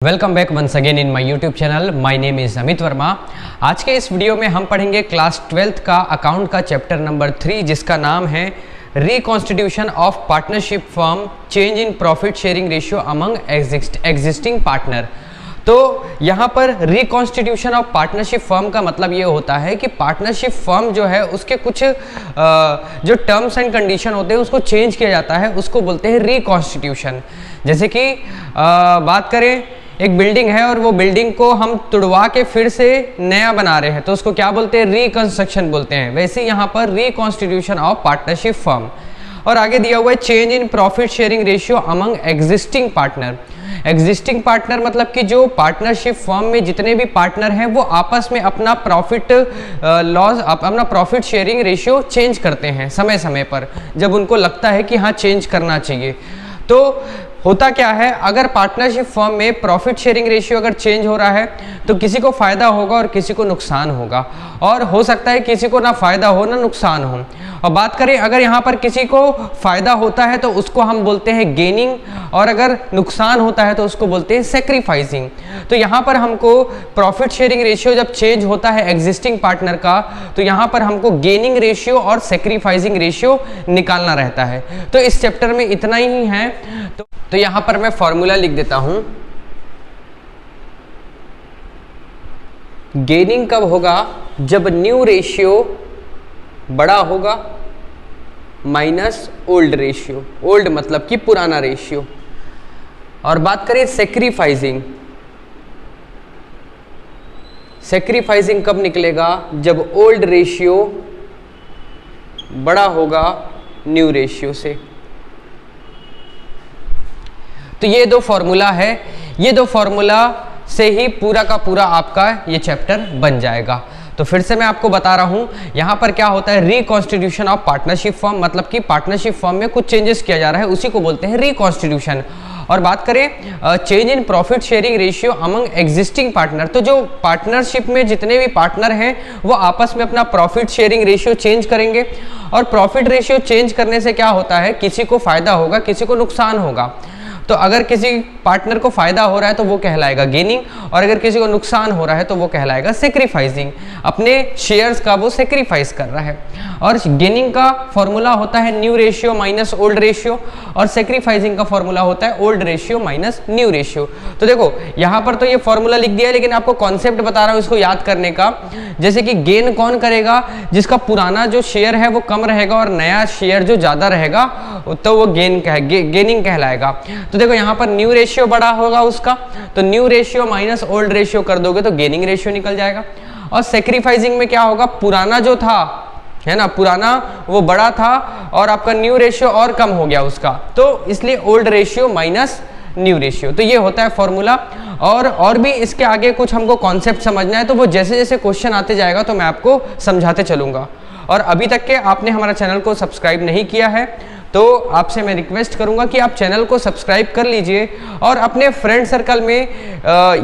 Welcome back once again in my YouTube channel. My name is Amit Verma. आज के इस video में हम पढ़ेंगे क्लास 12th का अकाउंट का चैप्टर नंबर 3 जिसका नाम है reconstitution of partnership firm, change in profit sharing ratio among existing partner. तो यहाँ पर रिकॉन्स्टिट्यूशन ऑफ पार्टनरशिप फर्म का मतलब ये होता है कि पार्टनरशिप फर्म जो है उसके कुछ जो टर्म्स एंड कंडीशन होते हैं उसको चेंज किया जाता है, उसको बोलते हैं रिकॉन्स्टिट्यूशन। जैसे कि बात करें, एक बिल्डिंग है और वो बिल्डिंग को हम तुड़वा के फिर से नया बना रहे हैं तो उसको क्या बोलते हैं? रिकंस्ट्रक्शन बोलते हैं। वैसे यहाँ पर रिकॉन्स्टिट्यूशन ऑफ पार्टनरशिप फर्म। और आगे दिया हुआ है change in profit sharing ratio among existing partner. Existing partner मतलब कि जो पार्टनरशिप फर्म में जितने भी पार्टनर हैं वो आपस में अपना प्रॉफिट लॉस, अपना प्रॉफिट शेयरिंग रेशियो चेंज करते हैं समय समय पर, जब उनको लगता है कि हाँ चेंज करना चाहिए। तो होता क्या है, अगर पार्टनरशिप फर्म में प्रॉफिट शेयरिंग रेशियो अगर चेंज हो रहा है तो किसी को फायदा होगा और किसी को नुकसान होगा, और हो सकता है किसी को ना फायदा हो ना नुकसान हो। और बात करें अगर यहाँ पर किसी को फायदा होता है तो उसको हम बोलते हैं गेनिंग, और अगर नुकसान होता है तो उसको बोलते हैं सेक्रीफाइसिंग। तो यहाँ पर हमको प्रॉफिट शेयरिंग रेशियो जब चेंज होता है एग्जिस्टिंग पार्टनर का तो यहाँ पर हमको गेनिंग रेशियो और सेक्रीफाइसिंग रेशियो निकालना रहता है। तो इस चैप्टर में इतना ही है। तो यहाँ पर मैं फॉर्मूला लिख देता हूं। गेनिंग कब होगा? जब न्यू रेशियो बड़ा होगा माइनस ओल्ड रेशियो। ओल्ड मतलब कि पुराना रेशियो। और बात करें सेक्रीफाइसिंग, सेक्रीफाइसिंग कब निकलेगा? जब ओल्ड रेशियो बड़ा होगा न्यू रेशियो से। तो ये दो फॉर्मूला है, ये दो फॉर्मूला से ही पूरा का पूरा आपका ये चैप्टर बन जाएगा। तो फिर से मैं आपको बता रहा हूं, यहां पर क्या होता है, रिकॉन्स्टिट्यूशन ऑफ पार्टनरशिप फर्म, मतलब कि पार्टनरशिप फर्म में कुछ चेंजेस किया जा रहा है, उसी को बोलते हैं रिकॉन्स्टिट्यूशन। और बात करें change in profit sharing ratio among existing partner, तो जो पार्टनरशिप में जितने भी पार्टनर हैं वो आपस में अपना प्रॉफिट शेयरिंग रेशियो चेंज करेंगे। और प्रॉफिट रेशियो चेंज करने से क्या होता है, किसी को फायदा होगा, किसी को नुकसान होगा। तो अगर किसी पार्टनर को फायदा हो रहा है तो वो कहलाएगा गेनिंग, और अगर किसी को नुकसान हो रहा है तो वो कहलाएगा सेक्रीफाइसिंग। अपने शेयर्स का वो सेक्रीफाइस कर रहा है। और गेनिंग का फॉर्मूला होता है new ratio minus old ratio, और सेक्रीफाइसिंग का फॉर्मूला होता है old ratio minus new ratio. तो देखो यहाँ पर तो ये फॉर्मूला लिख दिया है, लेकिन आपको कॉन्सेप्ट बता रहा हूँ इसको याद करने का। जैसे कि गेन कौन करेगा? जिसका पुराना जो शेयर है वो कम रहेगा और नया शेयर जो ज्यादा रहेगा तो वो गेनिंग कहलाएगा। तो देखो यहाँ पर न्यू रेशियो बड़ा होगा उसका, तो new ratio minus old ratio कर दोगे तो गेनिंग रेशियो निकल जाएगा। और सेक्रीफाइसिंग में क्या होगा, पुराना जो था है ना, पुराना वो बड़ा था और आपका न्यू रेशियो और कम हो गया उसका, तो इसलिए old ratio minus new ratio. तो ये होता है फॉर्मूला। और भी इसके आगे कुछ हमको कॉन्सेप्ट समझना है, तो वो जैसे जैसे क्वेश्चन आते जाएगा तो मैं आपको समझाते चलूंगा। और अभी तक के आपने हमारा चैनल को सब्सक्राइब नहीं किया है तो आपसे मैं रिक्वेस्ट करूंगा कि आप चैनल को सब्सक्राइब कर लीजिए और अपने फ्रेंड सर्कल में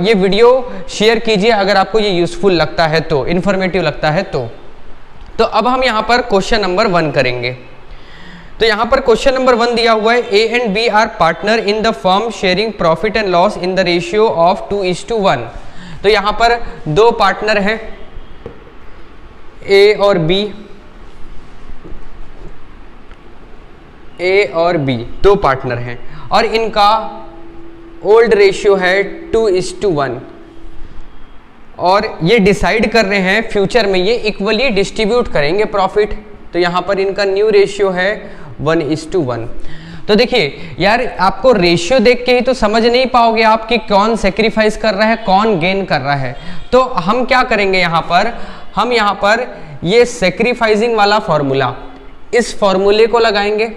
ये वीडियो शेयर कीजिए अगर आपको ये यूजफुल लगता है तो, इन्फॉर्मेटिव लगता है तो अब हम यहाँ पर क्वेश्चन नंबर 1 करेंगे। तो यहाँ पर क्वेश्चन नंबर 1 दिया हुआ है, A and B are partner in the firm sharing profit and loss in the ratio of 2:1। तो यहाँ पर दो पार्टनर हैं, ए और बी, ए और बी दो पार्टनर हैं और इनका ओल्ड रेशियो है 2:1, और ये डिसाइड कर रहे हैं फ्यूचर में ये इक्वली डिस्ट्रीब्यूट करेंगे प्रॉफिट। तो यहाँ पर इनका न्यू रेशियो है 1:1। तो देखिए यार, आपको रेशियो देख के ही तो समझ नहीं पाओगे आप कि कौन सेक्रीफाइस कर रहा है कौन गेन कर रहा है। तो हम क्या करेंगे यहाँ पर, हम यहाँ पर ये सेक्रीफाइसिंग वाला फॉर्मूला, इस फॉर्मूले को लगाएंगे।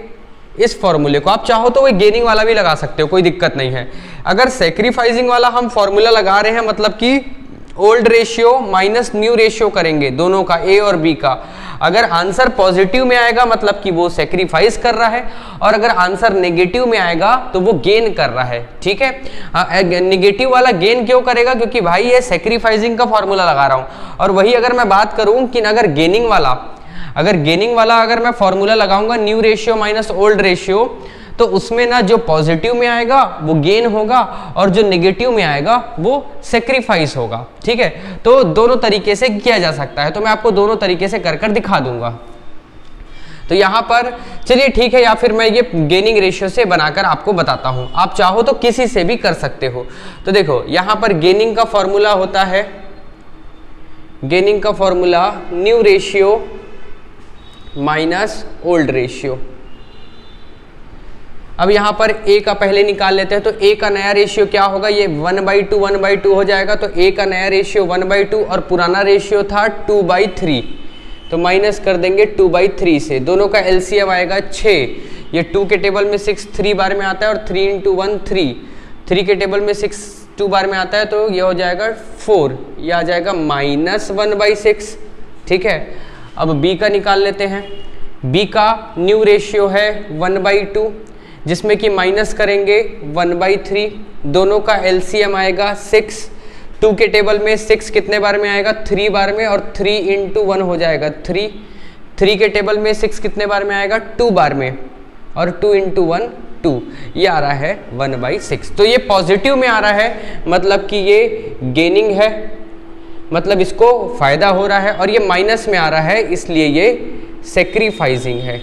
इस फॉर्मूले को आप चाहो तो वो गेनिंग वाला भी लगा सकते हो, कोई दिक्कत नहीं है। अगर सेक्रीफाइसिंग वाला हम फॉर्मूला लगा रहे हैं मतलब कि old ratio minus new ratio करेंगे दोनों का, ए और बी का। अगर आंसर पॉजिटिव में आएगा मतलब कि वो सेक्रीफाइस कर रहा है, और अगर आंसर नेगेटिव में आएगा तो वो गेन कर रहा है। ठीक है, नेगेटिव वाला गेन क्यों करेगा? क्योंकि भाई ये सेक्रीफाइसिंग का फॉर्मूला लगा रहा हूं। और वही अगर मैं बात करूं कि अगर गेनिंग वाला अगर मैं फॉर्मूला लगाऊंगा new ratio minus old ratio, तो उसमें ना जो पॉजिटिव में आएगा वो गेन होगा और जो नेगेटिव में आएगा वो सेक्रीफाइस होगा। ठीक है, तो दोनों तरीके से किया जा सकता है, तो मैं आपको दोनों तरीके से कर दिखा दूंगा। तो यहाँ पर चलिए ठीक है, या फिर मैं ये गेनिंग रेशियो से बनाकर आपको बताता हूँ, आप चाहो तो किसी से भी कर सकते हो। तो देखो यहाँ पर गेनिंग का फॉर्मूला होता है, गेनिंग का formula new ratio minus old ratio. अब यहाँ पर a का पहले निकाल लेते हैं, तो a का नया रेशियो क्या होगा, ये 1/2 हो जाएगा, तो a का नया रेशियो 1/2 और पुराना रेशियो था 2/3, तो माइनस कर देंगे 2/3 से, दोनों का एलसीएम आएगा 6, ये 2 के टेबल में 6 3 बार में आता है और 3 × 1 3, 3 के टेबल में 6 2 बार में आता है, तो ये हो जाएगा 4, ये आ जाएगा -1/6। ठीक है, अब b का निकाल लेते हैं, b का न्यू रेशियो है 1/2, जिसमें कि माइनस करेंगे 1/3, दोनों का एलसीएम आएगा 6, 2 के टेबल में 6 कितने बार में आएगा, 3 बार में, और 3 × 1 हो जाएगा 3, 3 के टेबल में 6 कितने बार में आएगा, 2 बार में, और 2 × 1 2, ये आ रहा है 1/6। तो ये पॉजिटिव में आ रहा है, मतलब कि ये गेनिंग है, मतलब इसको फायदा हो रहा है, और ये माइनस में आ रहा है, इसलिए ये सेक्रीफाइसिंग है।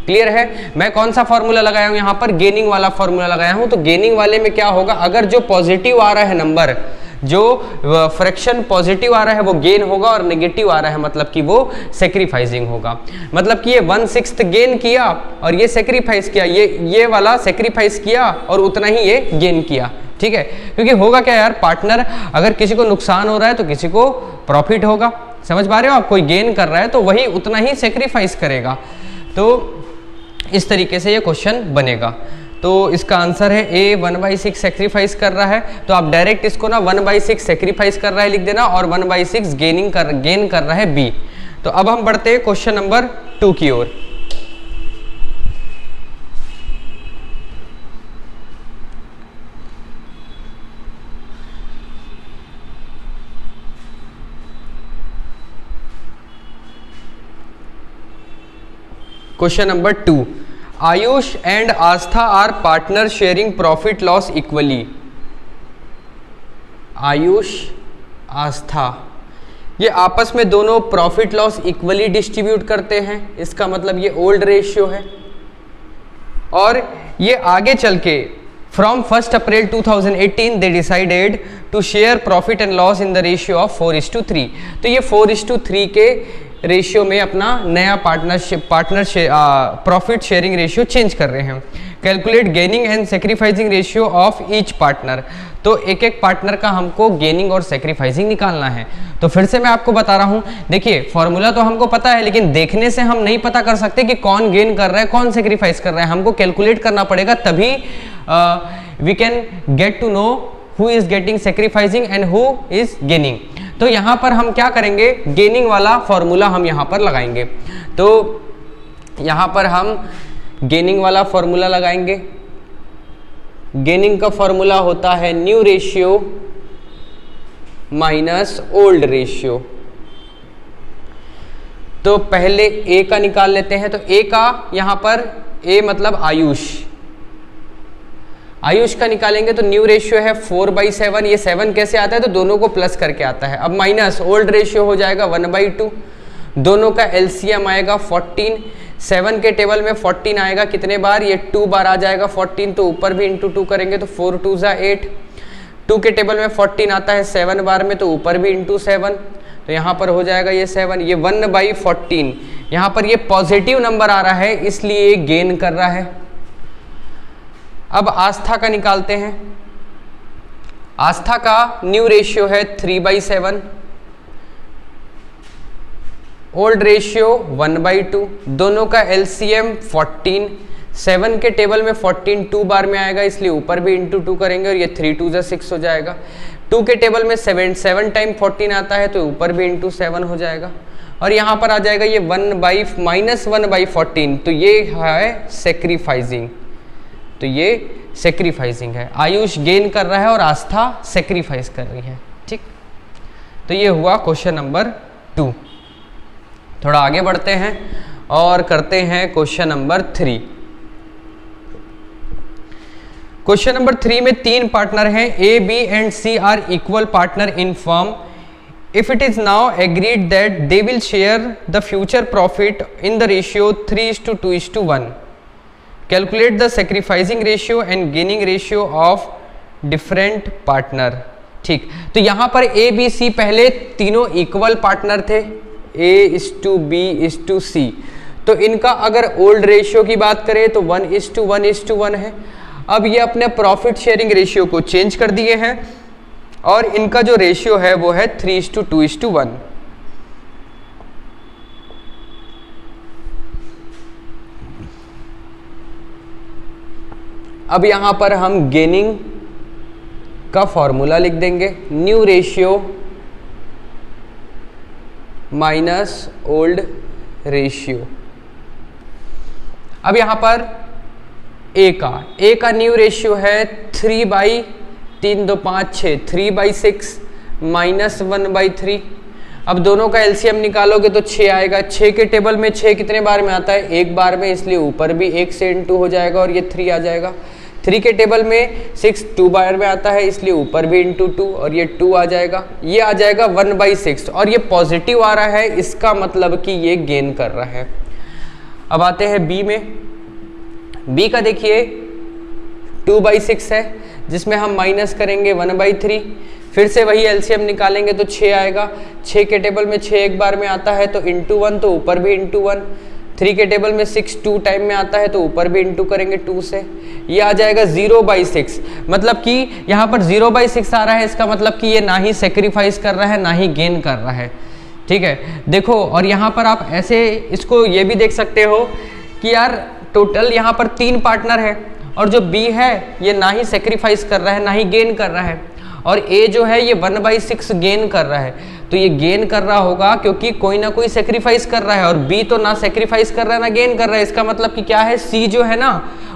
क्लियर है, मैं कौन सा फॉर्मूला लगाया हूं यहाँ पर, गेनिंग वाला फॉर्मूला लगाया हूं। तो गेनिंग वाले में क्या होगा, अगर जो पॉजिटिव आ रहा है नंबर, जो फ्रैक्शन पॉजिटिव आ रहा है वो गेन होगा, और नेगेटिव आ रहा है मतलब कि वो सेक्रीफाइसिंग होगा। मतलब कि ये 1/6 गेन किया और ये सेक्रीफाइस किया, ये वाला सेक्रीफाइस किया और उतना ही ये गेन किया। ठीक है, क्योंकि होगा क्या यार, पार्टनर अगर किसी को नुकसान हो रहा है तो किसी को प्रॉफिट होगा, समझ पा रहे हो आप, कोई गेन कर रहा है तो वही उतना ही सेक्रीफाइस करेगा। तो इस तरीके से ये क्वेश्चन बनेगा। तो इसका आंसर है ए, 1/6 सेक्रीफाइस कर रहा है, तो आप डायरेक्ट इसको ना 1/6 सेक्रीफाइस कर रहा है लिख देना, और 1/6 गेन कर रहा है बी। तो अब हम बढ़ते हैं क्वेश्चन नंबर 2 की ओर। Question number 2, Ayush and Aastha are partner sharing profit loss equally. Ayush, Aastha, ये आपस में दोनों प्रॉफिट लॉस इक्वली डिस्ट्रीब्यूट करते हैं, इसका मतलब ये ओल्ड रेशियो है। और ये आगे चल के from 1 April 2018 they decided to share profit and loss in the ratio of 4:3। तो ये 4:3 के रेशियो में अपना नया प्रॉफिट शेयरिंग रेशियो चेंज कर रहे हैं। Calculate gaining and sacrificing ratio of each partner. तो एक एक पार्टनर का हमको गेनिंग और सेक्रीफाइसिंग निकालना है। तो फिर से मैं आपको बता रहा हूँ, देखिए फॉर्मूला तो हमको पता है, लेकिन देखने से हम नहीं पता कर सकते कि कौन गेन कर रहा है कौन सेक्रीफाइस कर रहा है, हमको कैलकुलेट करना पड़ेगा, तभी we can get to know who is getting sacrificing and who is gaining. तो यहाँ पर हम क्या करेंगे, गेनिंग वाला फॉर्मूला हम यहाँ पर लगाएंगे। तो यहाँ पर हम गेनिंग वाला फॉर्मूला लगाएंगे। गेनिंग का फॉर्मूला होता है new ratio minus old ratio. तो पहले ए का निकाल लेते हैं। तो ए का यहाँ पर ए मतलब आयुष, आयुष का निकालेंगे तो न्यू रेशियो है 4/7। ये 7 कैसे आता है, तो दोनों को प्लस करके आता है। अब माइनस ओल्ड रेशियो हो जाएगा 1/2, दोनों का एलसीएम आएगा 14। 7 के टेबल में 14 आएगा कितने बार, ये 2 बार आ जाएगा 14, तो ऊपर भी इंटू 2 करेंगे तो 4 2 = 8। 2 के टेबल में 14 आता है 7 बार में, तो ऊपर भी इंटू 7, तो यहाँ पर हो जाएगा ये 7। ये 1/14, यहाँ पर ये पॉजिटिव नंबर आ रहा है इसलिए ये गेन कर रहा है। अब आस्था का निकालते हैं। आस्था का न्यू रेशियो है 3/7, ओल्ड रेशियो 1/2, दोनों का एलसीएम 14। 7 के टेबल में 14 2 बार में आएगा, इसलिए ऊपर भी इंटू 2 करेंगे और ये 3 2 = 6 हो जाएगा। 2 के टेबल में 7 टाइम 14 आता है, तो ऊपर भी इंटू 7 हो जाएगा। और यहाँ पर आ जाएगा ये -1/14, तो ये है सेक्रीफाइसिंग। तो ये सेक्रीफाइसिंग है, आयुष गेन कर रहा है और आस्था सेक्रीफाइस कर रही है। ठीक, तो ये हुआ क्वेश्चन नंबर 2। थोड़ा आगे बढ़ते हैं और करते हैं क्वेश्चन नंबर 3। क्वेश्चन नंबर 3 में 3 पार्टनर हैं, A B and C are equal partner in firm. If it is now agreed that they will share the future profit in the ratio 3:2:1, calculate the sacrificing ratio and gaining ratio of different partner. ठीक, तो यहाँ पर A, B, C पहले तीनों equal partner थे, A:B:C. तो इनका अगर ओल्ड रेशियो की बात करें तो 1:1:1 है. अब ये अपने प्रॉफिट शेयरिंग रेशियो को चेंज कर दिए हैं और इनका जो रेशियो है वो है 3:2:1. अब यहां पर हम गेनिंग का फॉर्मूला लिख देंगे, new ratio minus old ratio. अब यहां पर ए का न्यू रेशियो है 3/3 3/6 माइनस 1/3. अब दोनों का एलसीएम निकालोगे तो 6 आएगा. 6 के टेबल में 6 कितने बार में आता है? एक बार में, इसलिए ऊपर भी 1 से इंटू हो जाएगा और ये 3 आ जाएगा. 3 के टेबल में 6 2 बार में आता है, इसलिए ऊपर भी इंटू 2 और ये 2 आ जाएगा. ये आ जाएगा 1/6 और ये पॉजिटिव आ रहा है, इसका मतलब कि ये गेन कर रहा है. अब आते हैं बी में. बी का देखिए 2/6 है जिसमें हम माइनस करेंगे 1/3. फिर से वही एलसीएम निकालेंगे तो 6 आएगा. 6 के टेबल में 6 एक बार में आता है तो इंटू 1, तो ऊपर भी इंटू 1. 3 के टेबल में 6 2 टाइम में आता है तो ऊपर भी इंटू करेंगे 2 से. ये आ जाएगा 0/6. मतलब कि यहाँ पर 0/6 आ रहा है, इसका मतलब कि ये ना ही सेक्रीफाइस कर रहा है ना ही गेन कर रहा है. ठीक है, देखो. और यहाँ पर आप ऐसे इसको ये भी देख सकते हो कि यार टोटल यहाँ पर 3 पार्टनर है और जो बी है ये ना ही सेक्रीफाइस कर रहा है ना ही गेन कर रहा है, और ए जो है ये 1/6 गेन कर रहा है. तो ये गेन कर रहा होगा क्योंकि कोई ना कोई सेक्रीफाइस कर रहा है, और बी तो ना सेक्रीफाइस कर रहा है ना गेन कर रहा है. इसका मतलब कि क्या है? सी जो है ना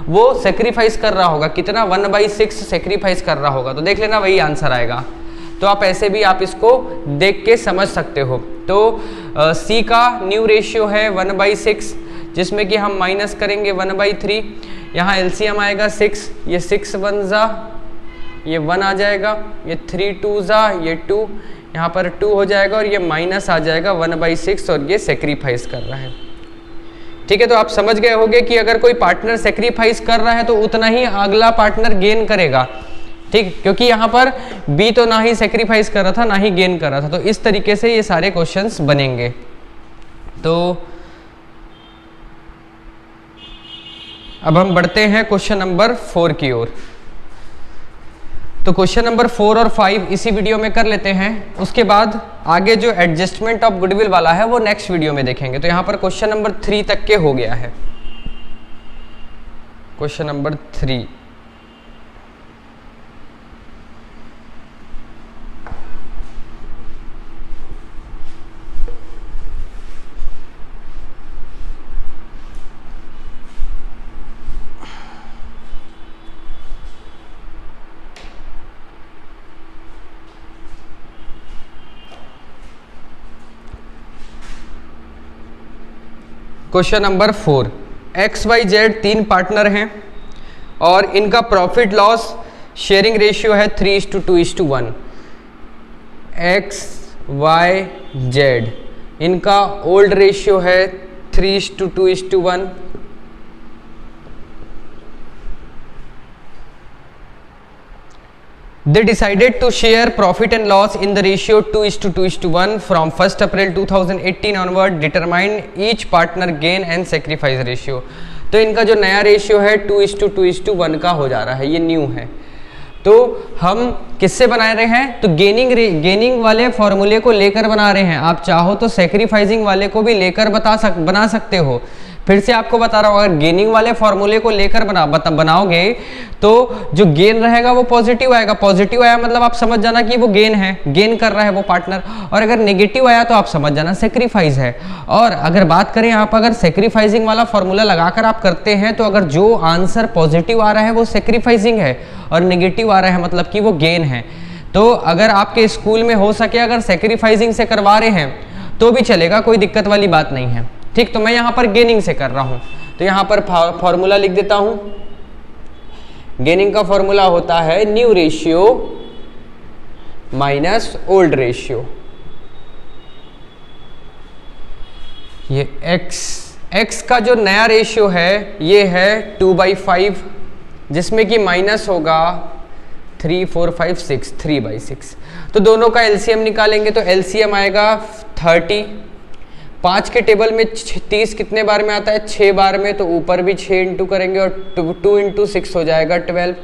वो सेक्रीफाइस कर रहा होगा. कितना? 1/6 सेक्रीफाइस कर रहा होगा. तो देख लेना वही आंसर आएगा. तो आप ऐसे भी आप इसको देख के समझ सकते हो. तो सी का न्यू रेशियो है 1/6 जिसमें कि हम माइनस करेंगे 1/3. यहाँ एलसीएम आएगा 6, ये 6 1 जा, ये 1 आ जाएगा, ये 3 2 जा, ये 2, यहाँ पर 2 हो जाएगा और ये माइनस आ जाएगा 1/6 और ये सेक्रीफाइस कर रहा है. ठीक है, तो आप समझ गए होंगे कि अगर कोई पार्टनर सेक्रीफाइस कर रहा है तो उतना ही अगला पार्टनर गेन करेगा. ठीक, क्योंकि यहाँ पर बी तो ना ही सेक्रीफाइस कर रहा था ना ही गेन कर रहा था. तो इस तरीके से ये सारे क्वेश्चंस बनेंगे. तो अब हम बढ़ते हैं क्वेश्चन नंबर 4 की ओर. तो क्वेश्चन नंबर 4 और 5 इसी वीडियो में कर लेते हैं. उसके बाद आगे जो एडजस्टमेंट ऑफ गुडविल वाला है वो नेक्स्ट वीडियो में देखेंगे. तो यहाँ पर क्वेश्चन नंबर 3 तक के हो गया है. Question number 3. Question number 4. XYZ 3 partner हैं और इनका प्रॉफिट लॉस शेयरिंग रेशियो है 3:2:1. XYZ इनका ओल्ड रेशियो है 3:2:1. They decided to share profit and loss in the ratio 2:2:1 from 1st April 2018 onward. Determine each partner gain and sacrifice ratio. तो इनका जो नया रेशियो है 2:2:1 का हो जा रहा है, ये न्यू है. तो हम किससे बना रहे हैं? तो गेनिंग वाले फॉर्मूले को लेकर बना रहे हैं. आप चाहो तो सेक्रीफाइसिंग वाले को भी लेकर बना सकते हो. फिर से आपको बता रहा हूँ, अगर गेनिंग वाले फॉर्मूले को लेकर बनाओगे तो जो गेन रहेगा वो पॉजिटिव आएगा. पॉजिटिव आया मतलब आप समझ जाना कि वो गेन है, गेन कर रहा है वो पार्टनर. और अगर नेगेटिव आया तो आप समझ जाना सेक्रीफाइस है. और अगर बात करें आप अगर सेक्रीफाइसिंग वाला फॉर्मूला लगाकर आप करते हैं तो अगर जो आंसर पॉजिटिव आ रहा है वो सेक्रीफाइसिंग है और नेगेटिव आ रहा है मतलब कि वो गेन है. तो अगर आपके स्कूल में हो सके अगर सेक्रीफाइसिंग से करवा रहे हैं तो भी चलेगा, कोई दिक्कत वाली बात नहीं है. ठीक, तो मैं यहाँ पर गेनिंग से कर रहा हूँ. तो यहाँ पर फॉर्मूला लिख देता हूँ. गेनिंग का फॉर्मूला होता है new ratio minus old ratio. ये x का जो नया रेशियो है ये है 2/5, जिसमें कि माइनस होगा 3, 4, 5, 6, 3/6। तो दोनों का एलसीएम निकालेंगे तो एलसीएम आएगा 30। 5 के टेबल में 30 कितने बार में आता है? 6 बार में, तो ऊपर भी 6 इंटू करेंगे और 2 इंटू 6 हो जाएगा 12।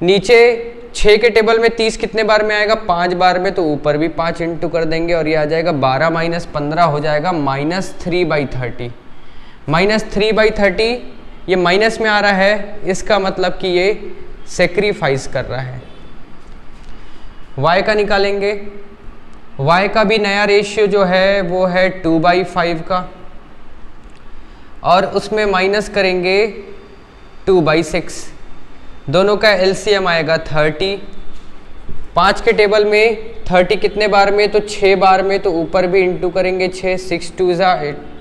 नीचे 6 के टेबल में 30 कितने बार में आएगा? 5 बार में, तो ऊपर भी 5 इंटू कर देंगे और ये आ जाएगा 12 माइनस 15 हो जाएगा -3/30। -3/30 ये माइनस में आ रहा है, इसका मतलब कि ये सेक्रीफाइस कर रहा है। y का निकालेंगे, y का भी नया रेशियो जो है वो है 2/5 का, और उसमें माइनस करेंगे 2/6। दोनों का एलसीएम आएगा 30। 5 के टेबल में 30 कितने बार में? तो 6 बार में, तो ऊपर भी इंटू करेंगे 6, 6 2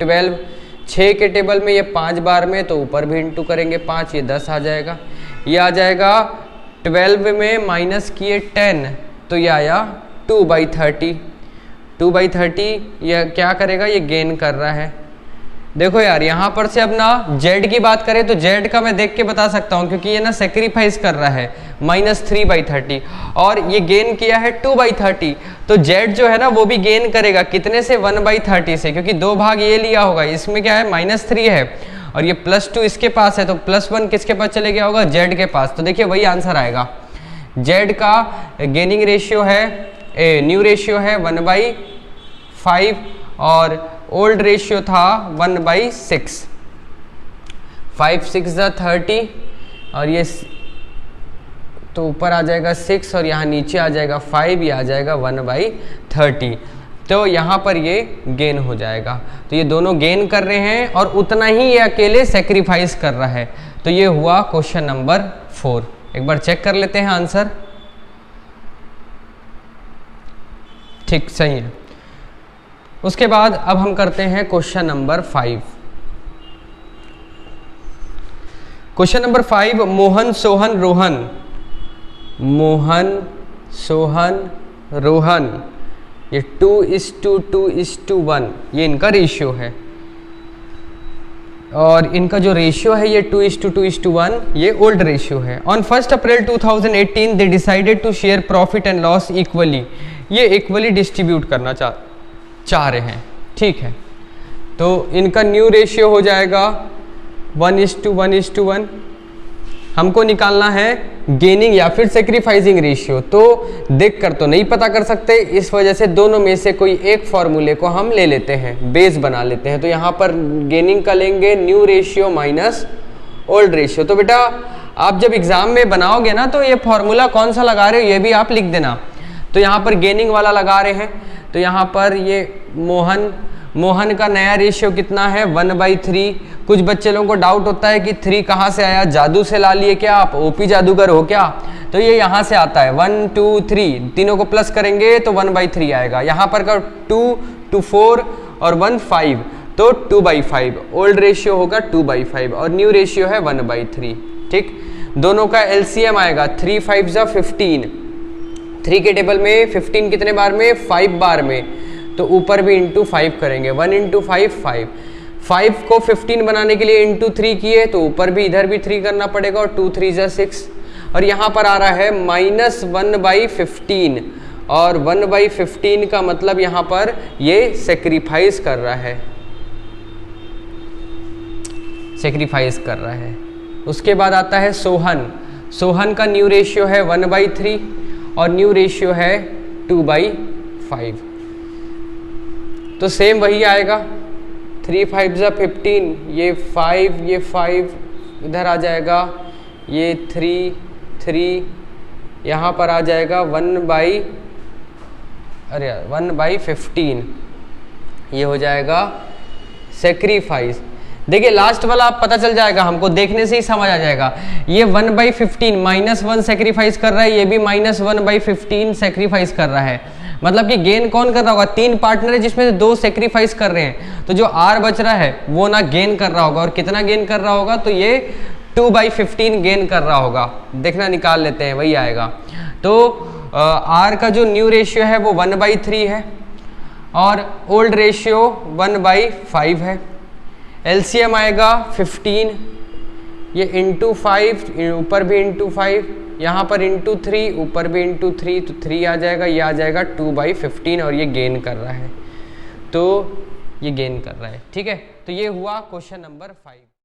12। 6 के टेबल में ये 5 बार में, तो ऊपर भी इंटू करेंगे 5, ये 10 आ जाएगा। ये आ जाएगा 12 में माइनस किए 10, तो ये आया 2/30। 2/30 ये क्या करेगा? ये गेन कर रहा है। देखो यार, यहाँ पर से अब ना z की बात करें तो z का मैं देख के बता सकता हूँ, क्योंकि ये ना सेक्रीफाइस कर रहा है -3/30, और ये गेन किया है 2/30। तो z जो है ना वो भी गेन करेगा कितने से? 1/30 से, क्योंकि 2 भाग ये लिया होगा। इसमें क्या है? -3 है और ये +2 इसके पास है, तो +1 किसके पास चले गया होगा? z के पास। तो देखिए वही आंसर आएगा। z का गेनिंग रेशियो है, न्यू रेशियो है 1/5 और ओल्ड रेशियो था 1/6। 5 6 30 और ये तो ऊपर आ जाएगा 6 और यहाँ नीचे आ जाएगा 5, ये आ जाएगा 1/30। तो यहाँ पर ये गेन हो जाएगा। तो ये दोनों गेन कर रहे हैं और उतना ही ये अकेले सेक्रीफाइस कर रहा है। तो ये हुआ क्वेश्चन नंबर 4। एक बार चेक कर लेते हैं आंसर। ठीक, सही है। उसके बाद अब हम करते हैं question number 5। Question number 5, Mohan Sohan Rohan. Mohan Sohan Rohan, ये 2:2:1 ये इनका रेशियो है, और इनका जो रेशियो है ये 2:2:1 ये ओल्ड रेशियो है। On 1 April 2018 they decided to share profit and loss equally. ये इक्वली डिस्ट्रीब्यूट करना चाह रहे हैं, ठीक है। तो इनका न्यू रेशियो हो जाएगा 1:1:1। हमको निकालना है गेनिंग या फिर सेक्रीफाइसिंग रेशियो। तो देख कर तो नहीं पता कर सकते, इस वजह से दोनों में से कोई एक फॉर्मूले को हम ले लेते हैं, बेस बना लेते हैं। तो यहाँ पर गेनिंग का लेंगे new ratio minus old ratio. तो बेटा आप जब एग्जाम में बनाओगे ना तो ये फॉर्मूला कौन सा लगा रहे हो ये भी आप लिख देना। तो यहाँ पर गेनिंग वाला लगा रहे हैं, तो यहाँ पर ये मोहन का नया रेशियो कितना है? 1/3। कुछ बच्चे लोगों को डाउट होता है कि 3 कहाँ से आया, जादू से ला लिए क्या आप, ओपी जादूगर हो क्या? तो ये यहाँ से आता है 1 2 3, तीनों को प्लस करेंगे तो 1/3 आएगा। यहाँ पर का 2 2 4 और 1 5, तो 2/5। ओल्ड रेशियो होगा 2/5 और न्यू रेशियो है 1/3। ठीक, दोनों का एलसीएम आएगा 3 5 15। 3 के टेबल में 15 कितने बार में? 5 बार में, तो ऊपर भी इंटू 5 करेंगे। 1 × 5 5। 5 को 15 बनाने के लिए इंटू 3 किए, तो ऊपर भी इधर भी 3 करना पड़ेगा, और 2 3 6। और यहाँ पर आ रहा है -1/15, और 1/15 का मतलब यहाँ पर ये सेक्रीफाइस कर रहा है, सेक्रीफाइस कर रहा है। उसके बाद आता है सोहन का न्यू रेशियो है 1/3 और न्यू रेशियो है 2/5। तो सेम वही आएगा, 3 5 15, ये 5 इधर आ जाएगा, ये 3 यहाँ पर आ जाएगा 1/15, ये हो जाएगा सेक्रीफाइस। देखिए लास्ट वाला आप पता चल जाएगा, हमको देखने से ही समझ आ जाएगा। ये 1/15 -1 सेक्रीफाइस कर रहा है, ये भी -1/15 सेक्रीफाइस कर रहा है। मतलब कि गेन कौन कर रहा होगा? 3 पार्टनर है जिसमें से 2 सेक्रीफाइस कर रहे हैं, तो जो R बच रहा है वो ना गेन कर रहा होगा, और कितना गेन कर रहा होगा? तो ये 2/15 गेन कर रहा होगा, देखना निकाल लेते हैं, वही आएगा। तो R का जो न्यू रेशियो है वो 1/3 है और ओल्ड रेशियो 1/5 है। LCM आएगा 15, ये इंटू 5, ऊपर भी इंटू 5, यहाँ पर इंटू 3, ऊपर भी इंटू 3, तो 3 आ जाएगा, ये आ जाएगा 2/15 और ये गेन कर रहा है, तो ये गेन कर रहा है। ठीक है, तो ये हुआ क्वेश्चन नंबर 5।